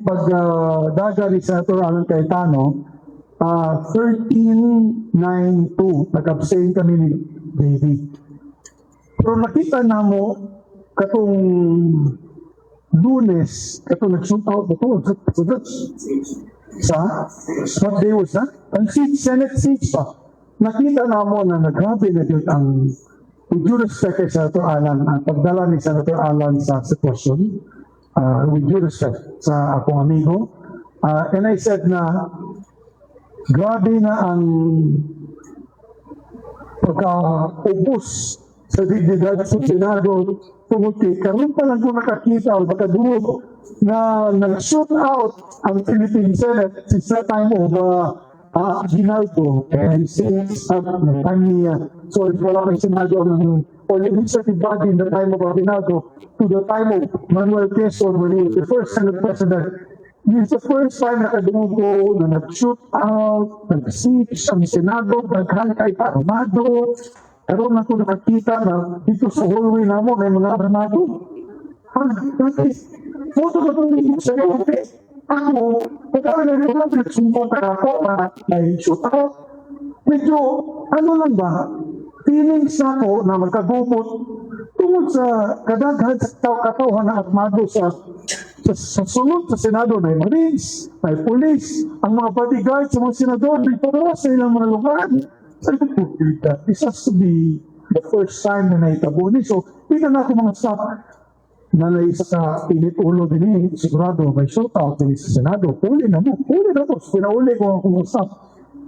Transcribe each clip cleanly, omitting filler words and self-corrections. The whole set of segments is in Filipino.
Pagdaga ni Senator Alan Cayetano, 1392, nag-abstain kami ni Davy. Pero nakita na mo, katong Lunes, katong nag-shoot out ito, what day was that? Ang Senate seats pa. Nakita na mo na naggrabe na yun ang, with due respect kay Senator Alan, ang pagdala ni Senator Alan sa sitwasyon, with due respect sa akong amigo. And I said na grabe na ang pagka-ubos sa dignidad sa Senado tumuti. Karoon pa lang kung nakakita o makadulog na nag-shoot out ang Philippine Senate since that time of Aguinaldo and since time niya. So if wala kang Senado or legislative body in the time of Aguinaldo to the time of Manuel Quezon when he was the first Senate President, this is the first time nakadumugo na nag-shoot out, nag-siege ang Senado, nag-hangkay pa armado. Pero na ko nakakita na dito sa hallway na mo may mga armado. Foto ka itong dito sa iyo. Ako, pagkakaroon na rin lang, nagsumbong ka ako na may shoot out. Medyo, ano lang ba, feelings na ako na magkagumot tungkol sa kadaghan sa katauhan na armado sa sunod sa Senado. May Marines, may Police, ang mga bodyguards sa mga senador, may parawas sa ilang mga lugar. This has to be the first time na naitabo ni. So, tingnan na ako mga staff na naisa sa pinit-ulo din sigurado may shoot out din sa Senado. Huli na mo. Pinauli ko ang mga staff.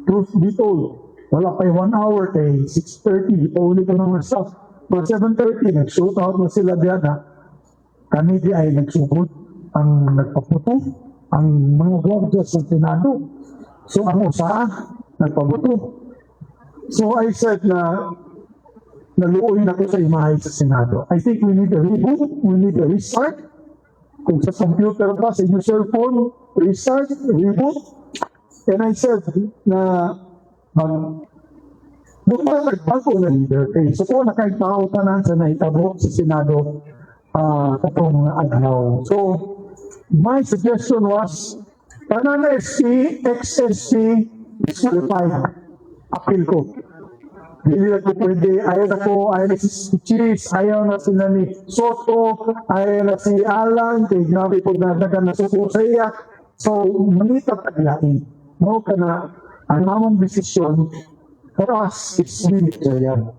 Truth be told, wala pa 1 hour kay 6:30. Ipahuli ko ng mga staff. But 7:30, nag-shoot out na sila diyan na kami di ay nagsugod ang nagpaputo ang mga guardias sa Senado. So, ang usaha, nagpaputo. So I said na naluoy na ko sa imahe sa Senado. I think we need a reboot, we need a restart. Kung sa computer ba, sa inyong cellphone, restart, reboot. And I said na nagbago na leader. So kung nakagtao tanan sa naitabo sa Senado katong adlaw. So my suggestion was tanan na SC, ex-SC, disqualified. Apil ko. Hindi na ko pwede, ayaw na si Cheese, ayaw na sila ni Soto, ayaw na si Alan, kay grabe po na suko sa iya. So, manita paglain. No, kana, ang namang desisyon, for us, it's swing yan.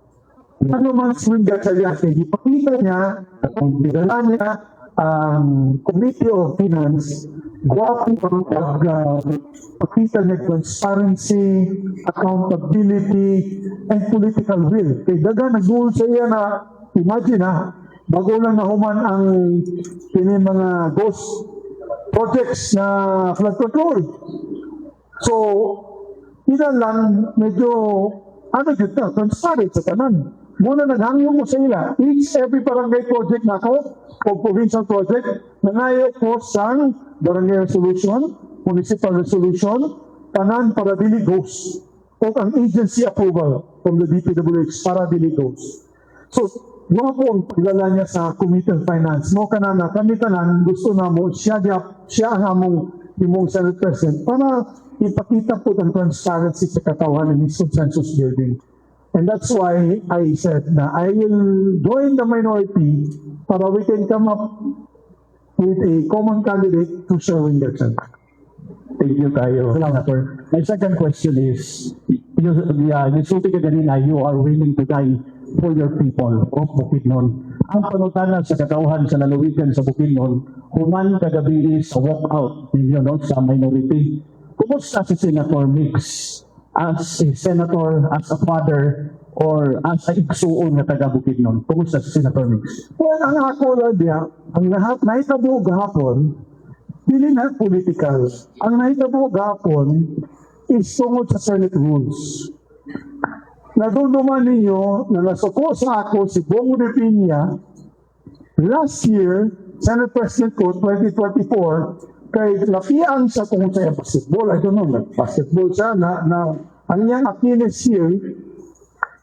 Ano man swing ka yan, kaya ipakita niya, at kung bigala niya, Committee of Finance, guwapong pagkita niya transparency, accountability, and political will. Kaya daga nag-goal sa iya na, imagine bago lang nahuman ang mga ghost projects na flood control. So, ilan lang medyo, transparent sa tanan. Muna naghangyo mo sa ila, every barangay project na ako, o provincial project, nangayo ko sa barangay resolution, municipal resolution, tanan para dili goes, o ang agency approval from the DPWH para dili goes. So, mga po ang paglala niya sa Committee on Finance, mo kanana, kami tanan, gusto na mo, siya ang imong Senate President, para ipakita po ang transparency sa katawan ng consensus building. And that's why I said na I will join the minority para we can come up with a common candidate to serving the Senate. Thank you tayo. Salamat, sir. My second question is, nagsulti ka kanina, you are willing to die for your people of Bukidnon. Ang panutanan sa katauhan sa lalawigan sa Bukidnon, human kagabi sa walkout ninyo sa minority. Kumusta si Senator Mix? As a senator, as a father, or as a igsuon na taga Bukidnon? Kumusta si Senator Mix? Well, ang ako lang diya, ang naitabo gahapon, dili na political. Ang naitabo gahapon is tungod sa Senate rules. Naduluman ninyo na nasuko sa ako si Bongo de Piña last year, Senate President ko, 2024, kay lapian sa tungkol sa basketball. I don't know, basketball siya na ang niyang Achilles heel,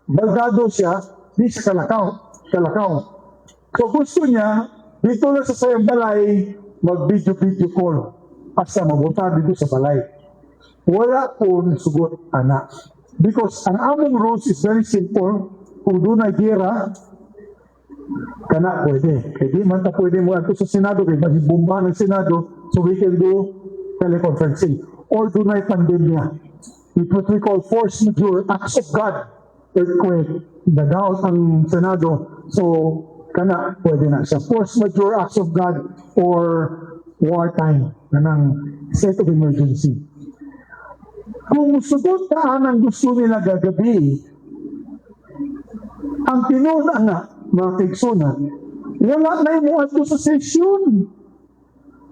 baldado siya, di sa Kalakaw. So gusto niya, dito lang sa Sayambalay, mag-video call asa mabuta dito sa balay. Wala po nasugot, anak. Because ang among rules is very simple. Kung doon ay gira, kana pwede. Kaya di man ta pwede mo ato sa Senado, kaya bumba ng Senado, so we can do teleconferencing. Or doon ay pandemya. It's what we call force majeure, acts of God. Earthquake, nagaot ang Senado. So, kana pwede na siya. Force majeure, acts of God, or wartime, nanang state of emergency. Kung sugot taan ang gusto nila gagabi, ang tinuod nga, mga kaigsunan, wala na yung ato sa session.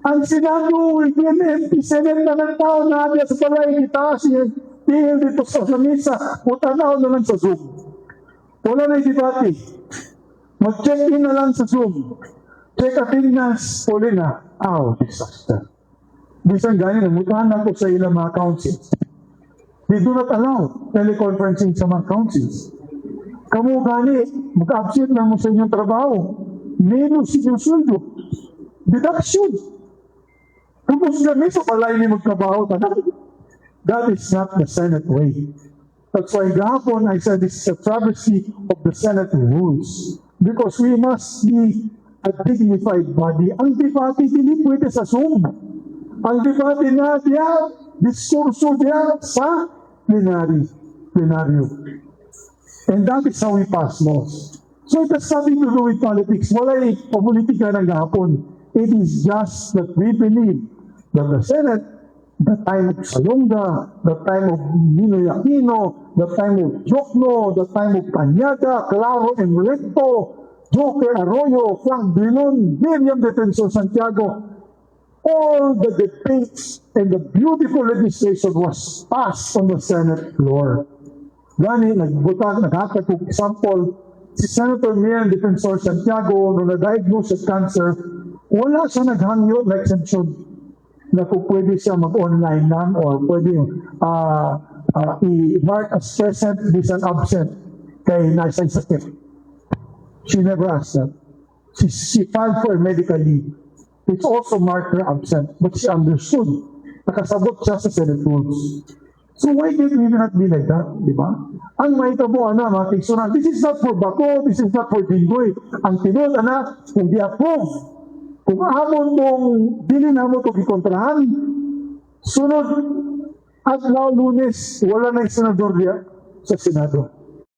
Ang Senado, within MP7 na ng tao na niya sa balay, kita siya, tingin dito sa misa, utanaw na lang sa Zoom. Wala na yung debate. Mag-check-in na lang sa Zoom. Check attendance, uli na. Disaster. Bisan ganyan, namutahan ako sa ilang mga councils. They do not allow teleconferencing sa mga councils. Kamu gani, mag-absent lang mo sa inyong trabaho. Menos inyong sweldo. Deduction. Tapos kami sa palay ni magtrabaho. That is not the Senate way. That's why gahapon I said this is a travesty of the Senate rules. Because we must be a dignified body. Ang debate hindi pwede sa Zoom. Ang debate na diya, diskurso diya sa plenaryo. And that is how we pass laws. So it has nothing to do with politics. Wala yung politika ng gahapon. It is just that we believe that the Senate, the time of Salonga, the time of Ninoy Aquino, the time of Jokno, the time of Cañada, Claro and Recto, Joker Arroyo, Frank Drilon, Miriam Defensor Santiago, all the debates and the beautiful legislation was passed on the Senate floor. Gani, naghatag kong example, si Senator Miriam Defensor Santiago, nung na-diagnose sa cancer, wala siya naghangyo na exemption na kung pwede siya mag-online lang or pwede i-mark as present, bisan absent kay nasa sakit. She never asked that. She filed for medical leave. It's also marked her absent, but she understood. Nakasabot siya sa Senate rules. So why did we not be like that, di ba? Ang mahitabo, mga tigsunan, this is not for Baco, this is not for Jinggoy. Ang tinod, kung di-approve, kung amon mong dili na mo ito ikontrahan, sunod, at now Lunes, wala na yung senador diya sa Senado.